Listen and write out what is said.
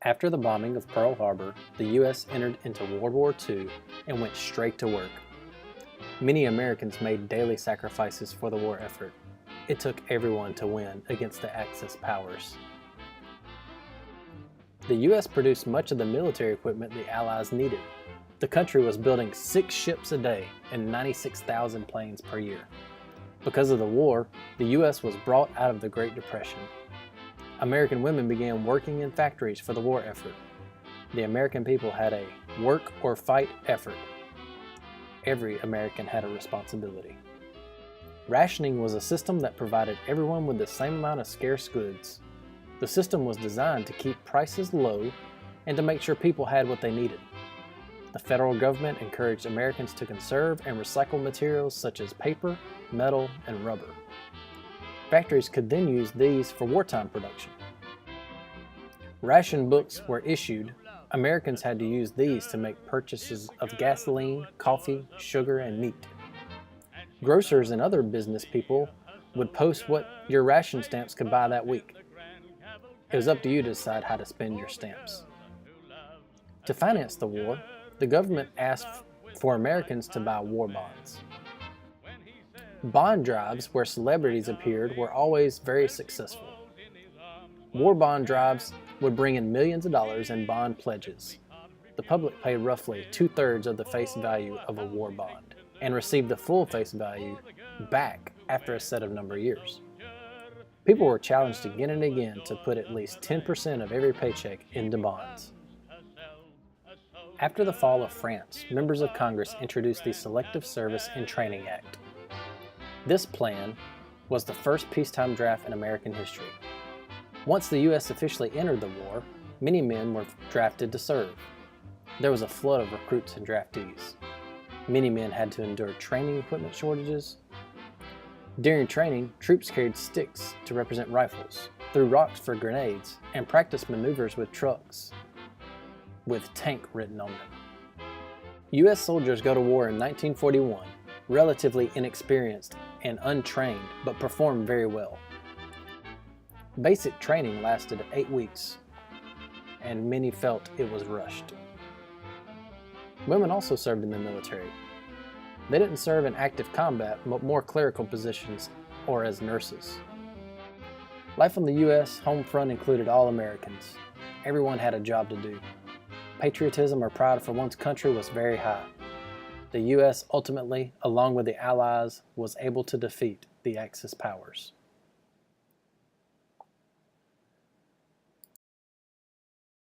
After the bombing of Pearl Harbor, the U.S. entered into World War II and went straight to work. Many Americans made daily sacrifices for the war effort. It took everyone to win against the Axis powers. The U.S. produced much of the military equipment the Allies needed. The country was building 6 ships a day and 96,000 planes per year. Because of the war, the U.S. was brought out of the Great Depression. American women began working in factories for the war effort. The American people had a work or fight effort. Every American had a responsibility. Rationing was a system that provided everyone with the same amount of scarce goods. The system was designed to keep prices low and to make sure people had what they needed. The federal government encouraged Americans to conserve and recycle materials such as paper, metal, and rubber. Factories could then use these for wartime production. Ration books were issued. Americans had to use these to make purchases of gasoline, coffee, sugar, and meat. Grocers and other business people would post what your ration stamps could buy that week. It was up to you to decide how to spend your stamps. To finance the war, the government asked for Americans to buy war bonds. Bond drives where celebrities appeared were always very successful. War bond drives would bring in millions of dollars in bond pledges. The public paid roughly 2/3 of the face value of a war bond and received the full face value back after a set of number of years. People were challenged again and again to put at least 10% of every paycheck into bonds. After the fall of France, members of Congress introduced the Selective Service and Training Act. This plan was the first peacetime draft in American history. Once the U.S. officially entered the war, many men were drafted to serve. There was a flood of recruits and draftees. Many men had to endure training equipment shortages. During training, troops carried sticks to represent rifles, threw rocks for grenades, and practiced maneuvers with trucks with tank written on them. U.S. soldiers go to war in 1941, relatively inexperienced and untrained, but performed very well. Basic training lasted 8 weeks, and many felt it was rushed. Women also served in the military. They didn't serve in active combat, but more clerical positions or as nurses. Life on the U.S. home front included all Americans. Everyone had a job to do. Patriotism or pride for one's country was very high. The U.S. ultimately, along with the Allies, was able to defeat the Axis powers.